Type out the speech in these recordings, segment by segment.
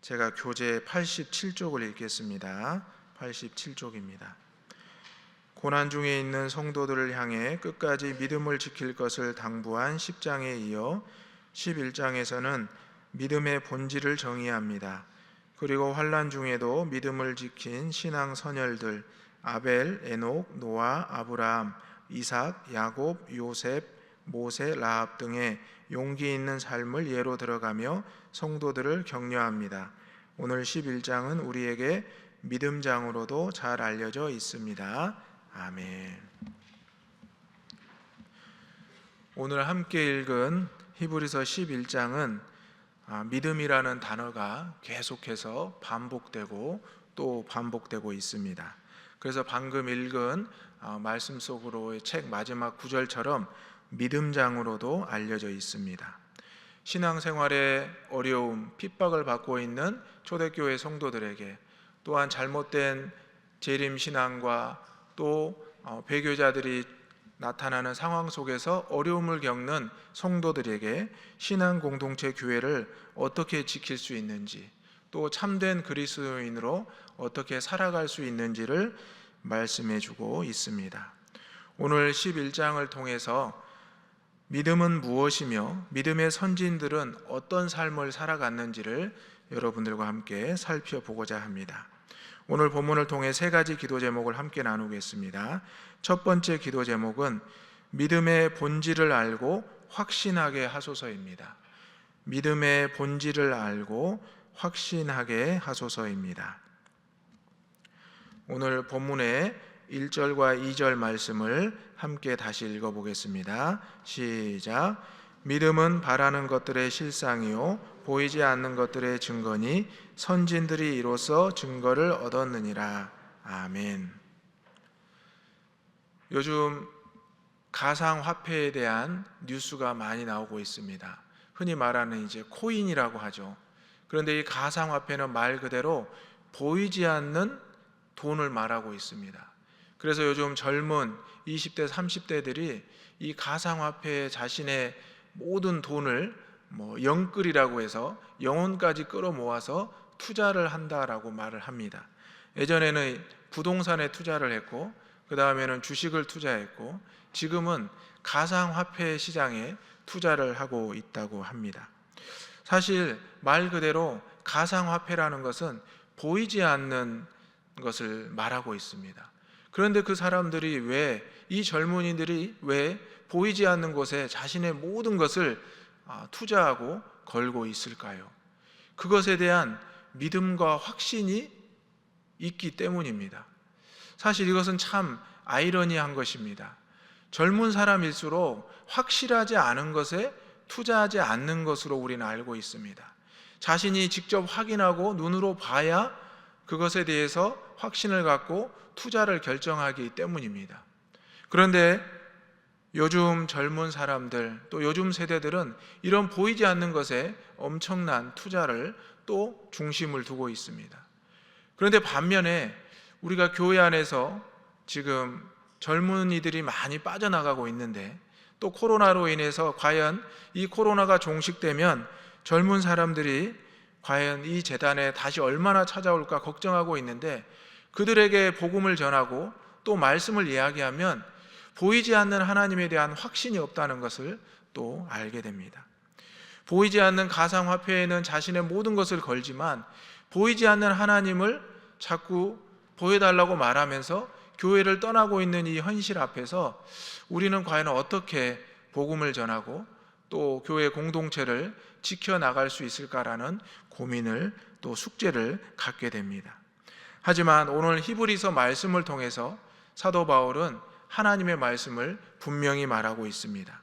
제가 교재 87쪽을 읽겠습니다. 87쪽입니다. 고난 중에 있는 성도들을 향해 끝까지 믿음을 지킬 것을 당부한 10장에 이어 11장에서는 믿음의 본질을 정의합니다. 그리고 환난 중에도 믿음을 지킨 신앙 선열들 아벨, 에녹, 노아, 아브라함, 이삭, 야곱, 요셉, 모세, 라합 등의 용기 있는 삶을 예로 들어가며 성도들을 격려합니다. 오늘 11장은 우리에게 믿음장으로도 잘 알려져 있습니다. 아멘. 오늘 함께 읽은 히브리서 11장은 믿음이라는 단어가 계속해서 반복되고 또 반복되고 있습니다. 그래서 방금 읽은 말씀 속으로의 책 마지막 구절처럼 믿음장으로도 알려져 있습니다. 신앙생활에 어려움, 핍박을 받고 있는 초대교회 성도들에게, 또한 잘못된 재림신앙과 또 배교자들이 나타나는 상황 속에서 어려움을 겪는 성도들에게 신앙 공동체 교회를 어떻게 지킬 수 있는지, 또 참된 그리스도인으로 어떻게 살아갈 수 있는지를 말씀해 주고 있습니다. 오늘 11장을 통해서 믿음은 무엇이며 믿음의 선진들은 어떤 삶을 살아갔는지를 여러분들과 함께 살펴보고자 합니다. 오늘 본문을 통해 세 가지 기도 제목을 함께 나누겠습니다. 첫 번째 기도 제목은 믿음의 본질을 알고 확신하게 하소서입니다. 믿음의 본질을 알고 확신하게 하소서입니다. 오늘 본문의 1절과 2절 말씀을 함께 다시 읽어보겠습니다. 시작. 믿음은 바라는 것들의 실상이요 보이지 않는 것들의 증거니 선진들이 이로써 증거를 얻었느니라. 아멘. 요즘 가상화폐에 대한 뉴스가 많이 나오고 있습니다. 흔히 말하는 이제 코인이라고 하죠. 그런데 이 가상화폐는 말 그대로 보이지 않는 돈을 말하고 있습니다. 그래서 요즘 젊은 20대, 30대들이 이 가상화폐에 자신의 모든 돈을 영끌이라고 해서 영혼까지 끌어모아서 투자를 한다라고 말을 합니다. 예전에는 부동산에 투자를 했고, 그 다음에는 주식을 투자했고, 지금은 가상화폐 시장에 투자를 하고 있다고 합니다. 사실 말 그대로 가상화폐라는 것은 보이지 않는 것을 말하고 있습니다. 그런데 그 사람들이 왜, 이 젊은이들이 왜 보이지 않는 곳에 자신의 모든 것을 투자하고 걸고 있을까요? 그것에 대한 믿음과 확신이 있기 때문입니다. 사실 이것은 참 아이러니한 것입니다. 젊은 사람일수록 확실하지 않은 것에 투자하지 않는 것으로 우리는 알고 있습니다. 자신이 직접 확인하고 눈으로 봐야 그것에 대해서 확신을 갖고 투자를 결정하기 때문입니다. 그런데 요즘 젊은 사람들, 또 요즘 세대들은 이런 보이지 않는 것에 엄청난 투자를 또 중심을 두고 있습니다. 그런데 반면에 우리가 교회 안에서 지금 젊은이들이 많이 빠져나가고 있는데, 또 코로나로 인해서 과연 이 코로나가 종식되면 젊은 사람들이 과연 이 재단에 다시 얼마나 찾아올까 걱정하고 있는데, 그들에게 복음을 전하고 또 말씀을 이야기하면 보이지 않는 하나님에 대한 확신이 없다는 것을 또 알게 됩니다. 보이지 않는 가상화폐에는 자신의 모든 것을 걸지만 보이지 않는 하나님을 자꾸 보여달라고 말하면서 교회를 떠나고 있는 이 현실 앞에서 우리는 과연 어떻게 복음을 전하고 또 교회 공동체를 지켜나갈 수 있을까라는 고민을 또 숙제를 갖게 됩니다. 하지만 오늘 히브리서 말씀을 통해서 사도 바울은 하나님의 말씀을 분명히 말하고 있습니다.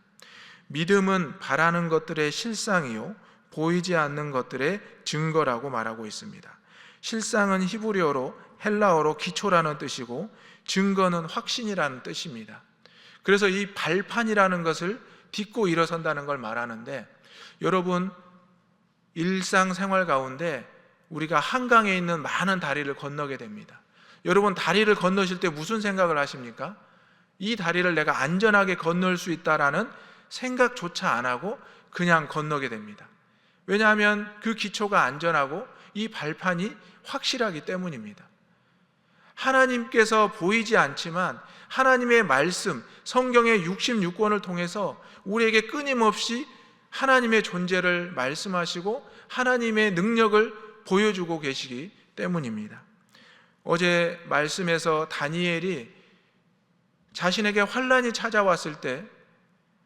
믿음은 바라는 것들의 실상이요 보이지 않는 것들의 증거라고 말하고 있습니다. 실상은 히브리어로 헬라어로 기초라는 뜻이고 증거는 확신이라는 뜻입니다. 그래서 이 발판이라는 것을 딛고 일어선다는 걸 말하는데, 여러분 일상생활 가운데 우리가 한강에 있는 많은 다리를 건너게 됩니다. 여러분 다리를 건너실 때 무슨 생각을 하십니까? 이 다리를 내가 안전하게 건널 수 있다라는 생각조차 안 하고 그냥 건너게 됩니다. 왜냐하면 그 기초가 안전하고 이 발판이 확실하기 때문입니다. 하나님께서 보이지 않지만 하나님의 말씀, 성경의 66권을 통해서 우리에게 끊임없이 하나님의 존재를 말씀하시고 하나님의 능력을 보여주고 계시기 때문입니다. 어제 말씀에서 다니엘이 자신에게 환난이 찾아왔을 때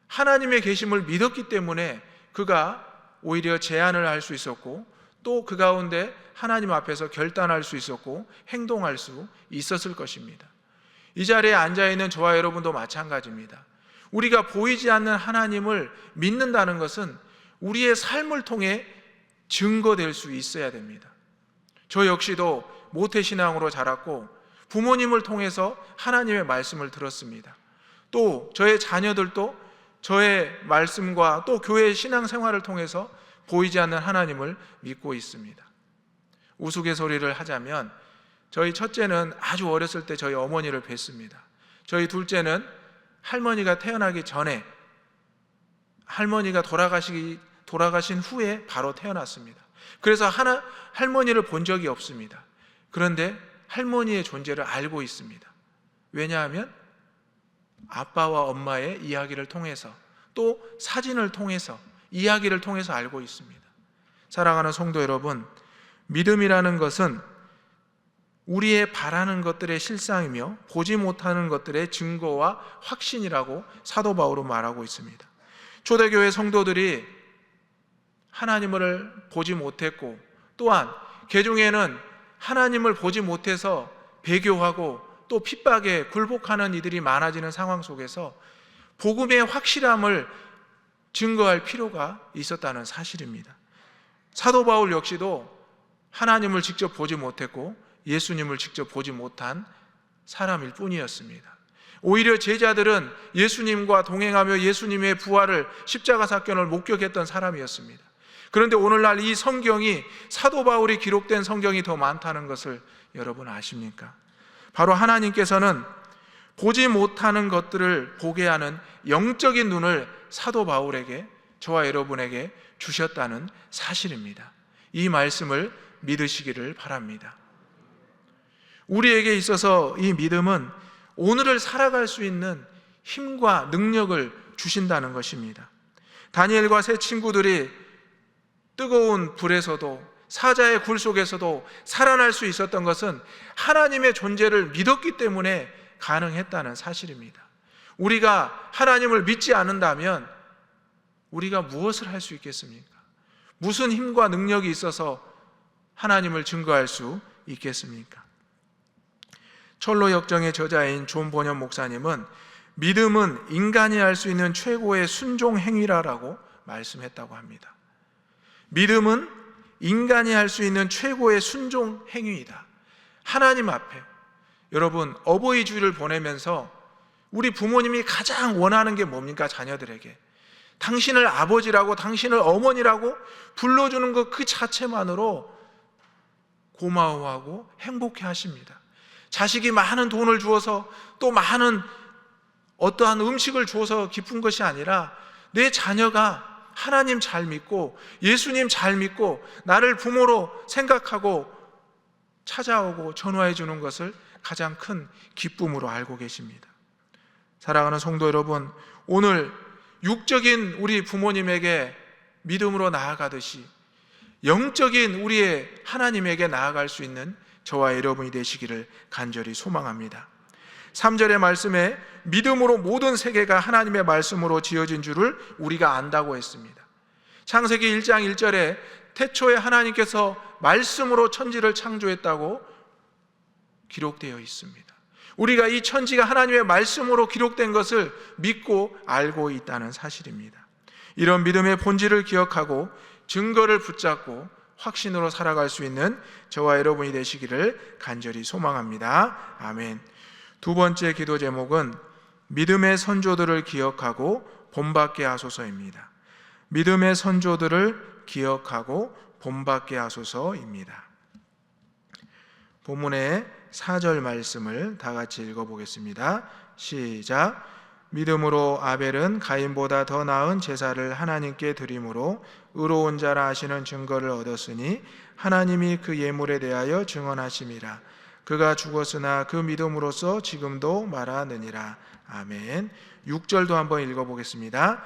하나님의 계심을 믿었기 때문에 그가 오히려 제안을 할 수 있었고, 또 그 가운데 하나님 앞에서 결단할 수 있었고 행동할 수 있었을 것입니다. 이 자리에 앉아있는 저와 여러분도 마찬가지입니다. 우리가 보이지 않는 하나님을 믿는다는 것은 우리의 삶을 통해 증거될 수 있어야 됩니다. 저 역시도 모태신앙으로 자랐고 부모님을 통해서 하나님의 말씀을 들었습니다. 또 저의 자녀들도 저의 말씀과 또 교회의 신앙생활을 통해서 보이지 않는 하나님을 믿고 있습니다. 우스갯소리를 하자면 저희 첫째는 아주 어렸을 때 저희 어머니를 뵀습니다. 저희 둘째는 할머니가 태어나기 전에 할머니가 돌아가신 후에 바로 태어났습니다. 그래서 할머니를 본 적이 없습니다. 그런데 할머니의 존재를 알고 있습니다. 왜냐하면 아빠와 엄마의 이야기를 통해서, 또 사진을 통해서, 이야기를 통해서 알고 있습니다. 사랑하는 성도 여러분, 믿음이라는 것은 우리의 바라는 것들의 실상이며 보지 못하는 것들의 증거와 확신이라고 사도 바울은 말하고 있습니다. 초대교회 성도들이 하나님을 보지 못했고, 또한 개중에는 하나님을 보지 못해서 배교하고 또 핍박에 굴복하는 이들이 많아지는 상황 속에서 복음의 확실함을 증거할 필요가 있었다는 사실입니다. 사도 바울 역시도 하나님을 직접 보지 못했고 예수님을 직접 보지 못한 사람일 뿐이었습니다. 오히려 제자들은 예수님과 동행하며 예수님의 부활을, 십자가 사건을 목격했던 사람이었습니다. 그런데 오늘날 이 성경이, 사도 바울이 기록된 성경이 더 많다는 것을 여러분 아십니까? 바로 하나님께서는 보지 못하는 것들을 보게 하는 영적인 눈을 사도 바울에게, 저와 여러분에게 주셨다는 사실입니다. 이 말씀을 믿으시기를 바랍니다. 우리에게 있어서 이 믿음은 오늘을 살아갈 수 있는 힘과 능력을 주신다는 것입니다. 다니엘과 세 친구들이 뜨거운 불에서도, 사자의 굴 속에서도 살아날 수 있었던 것은 하나님의 존재를 믿었기 때문에 가능했다는 사실입니다. 우리가 하나님을 믿지 않는다면 우리가 무엇을 할 수 있겠습니까? 무슨 힘과 능력이 있어서 하나님을 증거할 수 있겠습니까? 철로 역정의 저자인 존 번연 목사님은 믿음은 인간이 할 수 있는 최고의 순종 행위라고 말씀했다고 합니다. 믿음은 인간이 할 수 있는 최고의 순종 행위이다. 하나님 앞에, 여러분, 어버이 주일을 보내면서 우리 부모님이 가장 원하는 게 뭡니까? 자녀들에게 당신을 아버지라고, 당신을 어머니라고 불러주는 것 그 자체만으로 고마워하고 행복해 하십니다. 자식이 많은 돈을 주어서, 또 많은 어떠한 음식을 주어서 기쁜 것이 아니라 내 자녀가 하나님 잘 믿고 예수님 잘 믿고 나를 부모로 생각하고 찾아오고 전화해 주는 것을 가장 큰 기쁨으로 알고 계십니다. 사랑하는 성도 여러분, 오늘 육적인 우리 부모님에게 믿음으로 나아가듯이 영적인 우리의 하나님에게 나아갈 수 있는 저와 여러분이 되시기를 간절히 소망합니다. 3절의 말씀에 믿음으로 모든 세계가 하나님의 말씀으로 지어진 줄을 우리가 안다고 했습니다. 창세기 1장 1절에 태초에 하나님께서 말씀으로 천지를 창조했다고 기록되어 있습니다. 우리가 이 천지가 하나님의 말씀으로 기록된 것을 믿고 알고 있다는 사실입니다. 이런 믿음의 본질을 기억하고 증거를 붙잡고 확신으로 살아갈 수 있는 저와 여러분이 되시기를 간절히 소망합니다. 아멘. 두 번째 기도 제목은 믿음의 선조들을 기억하고 본받게 하소서입니다. 믿음의 선조들을 기억하고 본받게 하소서입니다. 본문의 4절 말씀을 다 같이 읽어보겠습니다. 시작. 믿음으로 아벨은 가인보다 더 나은 제사를 하나님께 드림으로 의로운 자라 하시는 증거를 얻었으니 하나님이 그 예물에 대하여 증언하심이라. 그가 죽었으나 그 믿음으로써 지금도 말하느니라. 아멘. 6절도 한번 읽어보겠습니다.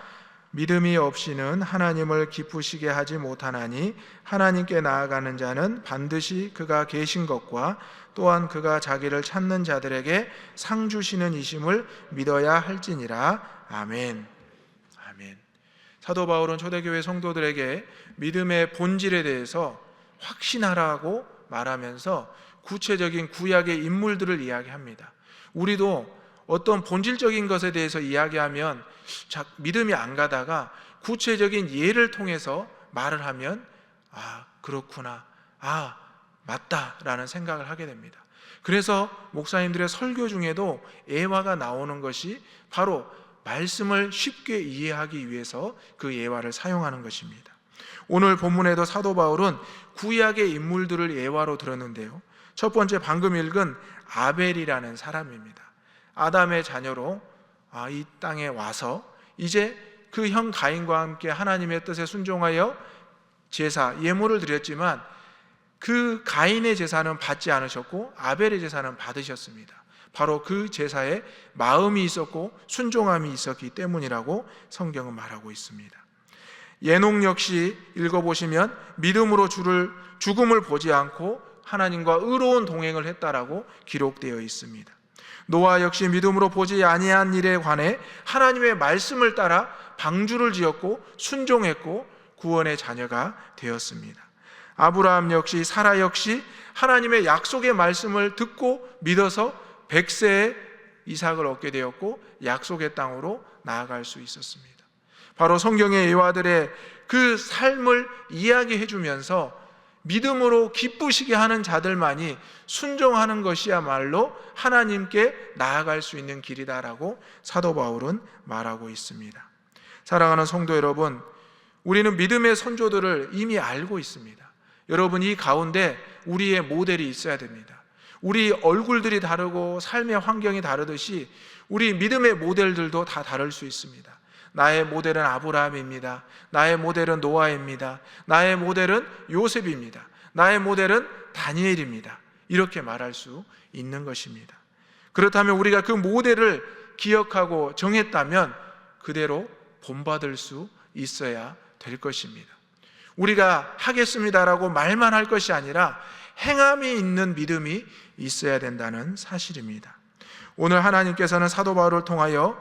믿음이 없이는 하나님을 기쁘시게 하지 못하나니 하나님께 나아가는 자는 반드시 그가 계신 것과 또한 그가 자기를 찾는 자들에게 상 주시는 이심을 믿어야 할지니라. 아멘. 아멘. 사도 바울은 초대교회 성도들에게 믿음의 본질에 대해서 확신하라고 말하면서 구체적인 구약의 인물들을 이야기합니다. 우리도 어떤 본질적인 것에 대해서 이야기하면 믿음이 안 가다가 구체적인 예를 통해서 말을 하면 그렇구나, 맞다라는 생각을 하게 됩니다. 그래서 목사님들의 설교 중에도 예화가 나오는 것이 바로 말씀을 쉽게 이해하기 위해서 그 예화를 사용하는 것입니다. 오늘 본문에도 사도 바울은 구약의 인물들을 예화로 들었는데요, 첫 번째 방금 읽은 아벨이라는 사람입니다. 아담의 자녀로 이 땅에 와서 이제 그 형 가인과 함께 하나님의 뜻에 순종하여 제사, 예물을 드렸지만 그 가인의 제사는 받지 않으셨고 아벨의 제사는 받으셨습니다. 바로 그 제사에 마음이 있었고 순종함이 있었기 때문이라고 성경은 말하고 있습니다. 예녹 역시 읽어보시면 믿음으로 죽음을 보지 않고 하나님과 의로운 동행을 했다라고 기록되어 있습니다. 노아 역시 믿음으로 보지 아니한 일에 관해 하나님의 말씀을 따라 방주를 지었고 순종했고 구원의 자녀가 되었습니다. 아브라함 역시, 사라 역시 하나님의 약속의 말씀을 듣고 믿어서 100세에 이삭을 얻게 되었고 약속의 땅으로 나아갈 수 있었습니다. 바로 성경의 예화들의 그 삶을 이야기해 주면서 믿음으로 기쁘시게 하는 자들만이 순종하는 것이야말로 하나님께 나아갈 수 있는 길이다라고 사도 바울은 말하고 있습니다. 사랑하는 성도 여러분, 우리는 믿음의 선조들을 이미 알고 있습니다. 여러분, 이 가운데 우리의 모델이 있어야 됩니다. 우리 얼굴들이 다르고 삶의 환경이 다르듯이 우리 믿음의 모델들도 다 다를 수 있습니다. 나의 모델은 아브라함입니다. 나의 모델은 노아입니다. 나의 모델은 요셉입니다. 나의 모델은 다니엘입니다. 이렇게 말할 수 있는 것입니다. 그렇다면 우리가 그 모델을 기억하고 정했다면 그대로 본받을 수 있어야 될 것입니다. 우리가 하겠습니다라고 말만 할 것이 아니라 행함이 있는 믿음이 있어야 된다는 사실입니다. 오늘 하나님께서는 사도 바울을 통하여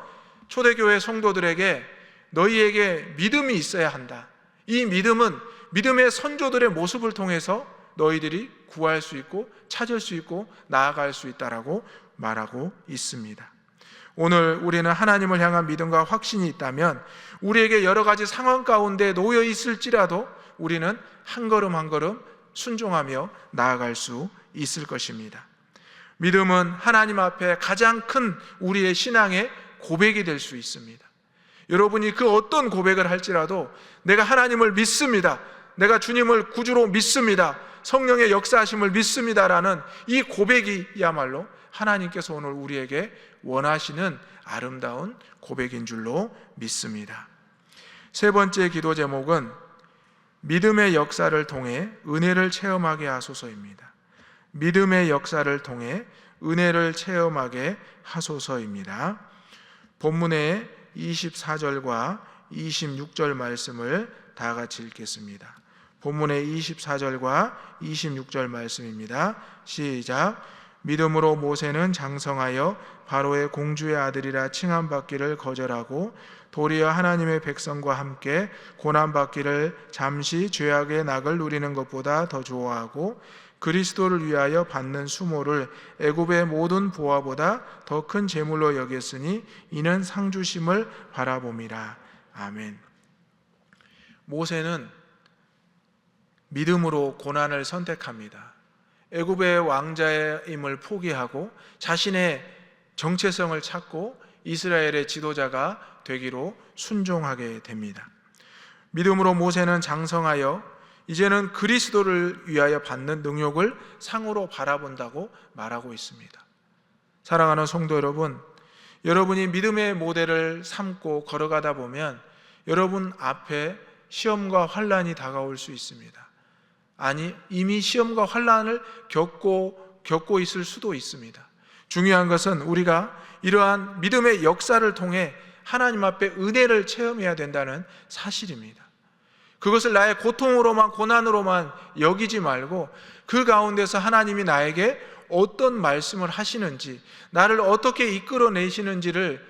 초대교회 성도들에게 너희에게 믿음이 있어야 한다. 이 믿음은 믿음의 선조들의 모습을 통해서 너희들이 구할 수 있고 찾을 수 있고 나아갈 수 있다라고 말하고 있습니다. 오늘 우리는 하나님을 향한 믿음과 확신이 있다면 우리에게 여러 가지 상황 가운데 놓여 있을지라도 우리는 한 걸음 한 걸음 순종하며 나아갈 수 있을 것입니다. 믿음은 하나님 앞에 가장 큰 우리의 신앙의 고백이 될 수 있습니다. 여러분이 그 어떤 고백을 할지라도 내가 하나님을 믿습니다, 내가 주님을 구주로 믿습니다, 성령의 역사하심을 믿습니다라는 이 고백이야말로 하나님께서 오늘 우리에게 원하시는 아름다운 고백인 줄로 믿습니다. 세 번째 기도 제목은 믿음의 역사를 통해 은혜를 체험하게 하소서입니다. 믿음의 역사를 통해 은혜를 체험하게 하소서입니다. 본문의 24절과 26절 말씀을 다 같이 읽겠습니다. 본문의 24절과 26절 말씀입니다. 시작. 믿음으로 모세는 장성하여 바로의 공주의 아들이라 칭함받기를 거절하고 도리어 하나님의 백성과 함께 고난받기를 잠시 죄악의 낙을 누리는 것보다 더 좋아하고 그리스도를 위하여 받는 수모를 애굽의 모든 보화보다 더 큰 재물로 여겼으니 이는 상주심을 바라봄이라. 아멘. 모세는 믿음으로 고난을 선택합니다. 애굽의 왕자임을 포기하고 자신의 정체성을 찾고 이스라엘의 지도자가 되기로 순종하게 됩니다. 믿음으로 모세는 장성하여 이제는 그리스도를 위하여 받는 능욕을 상으로 바라본다고 말하고 있습니다. 사랑하는 성도 여러분, 여러분이 믿음의 모델을 삼고 걸어가다 보면 여러분 앞에 시험과 환난이 다가올 수 있습니다. 아니, 이미 시험과 환난을 겪고 있을 수도 있습니다. 중요한 것은 우리가 이러한 믿음의 역사를 통해 하나님 앞에 은혜를 체험해야 된다는 사실입니다. 그것을 나의 고통으로만, 고난으로만 여기지 말고 그 가운데서 하나님이 나에게 어떤 말씀을 하시는지, 나를 어떻게 이끌어내시는지를,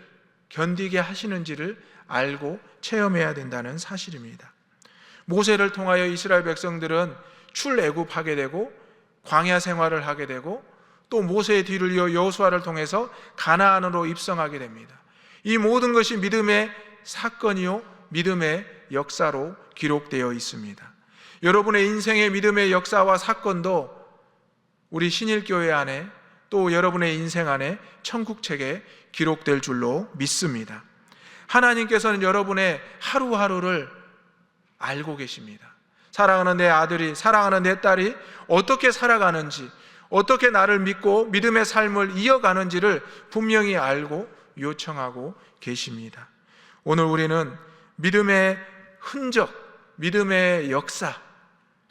견디게 하시는지를 알고 체험해야 된다는 사실입니다. 모세를 통하여 이스라엘 백성들은 출애굽하게 되고 광야 생활을 하게 되고 또 모세의 뒤를 이어 여호수아를 통해서 가나안으로 입성하게 됩니다. 이 모든 것이 믿음의 사건이요 믿음의 역사로 기록되어 있습니다. 여러분의 인생의 믿음의 역사와 사건도 우리 신일교회 안에 또 여러분의 인생 안에 천국책에 기록될 줄로 믿습니다. 하나님께서는 여러분의 하루하루를 알고 계십니다. 사랑하는 내 아들이, 사랑하는 내 딸이 어떻게 살아가는지, 어떻게 나를 믿고 믿음의 삶을 이어가는지를 분명히 알고 요청하고 계십니다. 오늘 우리는 믿음의 흔적, 믿음의 역사,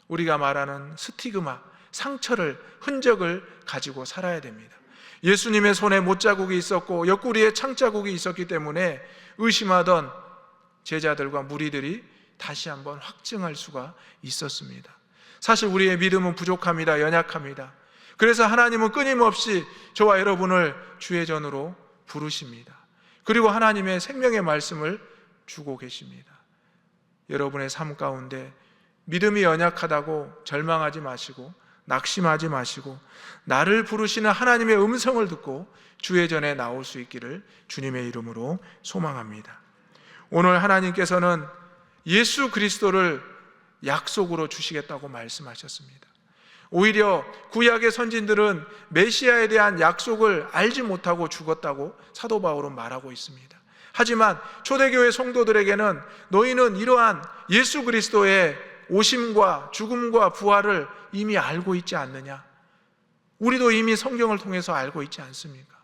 우리가 말하는 스티그마, 상처를, 흔적을 가지고 살아야 됩니다. 예수님의 손에 못자국이 있었고 옆구리에 창자국이 있었기 때문에 의심하던 제자들과 무리들이 다시 한번 확증할 수가 있었습니다. 사실 우리의 믿음은 부족합니다. 연약합니다. 그래서 하나님은 끊임없이 저와 여러분을 주의 전으로 부르십니다. 그리고 하나님의 생명의 말씀을 주고 계십니다. 여러분의 삶 가운데 믿음이 연약하다고 절망하지 마시고 낙심하지 마시고 나를 부르시는 하나님의 음성을 듣고 주의 전에 나올 수 있기를 주님의 이름으로 소망합니다. 오늘 하나님께서는 예수 그리스도를 약속으로 주시겠다고 말씀하셨습니다. 오히려 구약의 선진들은 메시아에 대한 약속을 알지 못하고 죽었다고 사도 바울은 말하고 있습니다. 하지만 초대교회 성도들에게는 너희는 이러한 예수 그리스도의 오심과 죽음과 부활을 이미 알고 있지 않느냐? 우리도 이미 성경을 통해서 알고 있지 않습니까?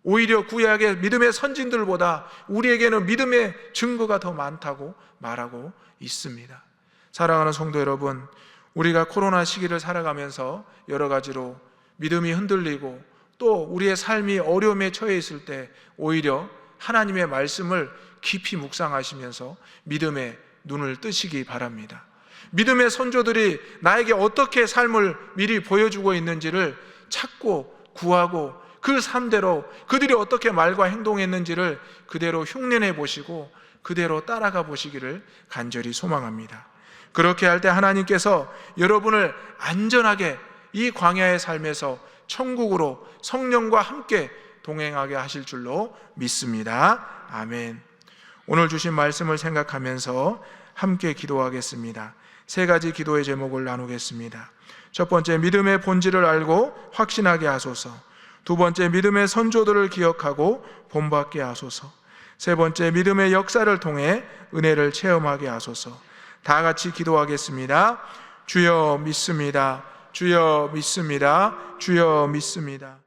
오히려 구약의 믿음의 선진들보다 우리에게는 믿음의 증거가 더 많다고 말하고 있습니다. 사랑하는 성도 여러분, 우리가 코로나 시기를 살아가면서 여러 가지로 믿음이 흔들리고 또 우리의 삶이 어려움에 처해 있을 때 오히려 하나님의 말씀을 깊이 묵상하시면서 믿음의 눈을 뜨시기 바랍니다. 믿음의 선조들이 나에게 어떻게 삶을 미리 보여주고 있는지를 찾고 구하고 그 삶대로 그들이 어떻게 말과 행동했는지를 그대로 흉내내 보시고 그대로 따라가 보시기를 간절히 소망합니다. 그렇게 할 때 하나님께서 여러분을 안전하게 이 광야의 삶에서 천국으로 성령과 함께 동행하게 하실 줄로 믿습니다. 아멘. 오늘 주신 말씀을 생각하면서 함께 기도하겠습니다. 세 가지 기도의 제목을 나누겠습니다. 첫 번째, 믿음의 본질을 알고 확신하게 하소서. 두 번째, 믿음의 선조들을 기억하고 본받게 하소서. 세 번째, 믿음의 역사를 통해 은혜를 체험하게 하소서. 다 같이 기도하겠습니다. 주여 믿습니다. 주여 믿습니다. 주여 믿습니다.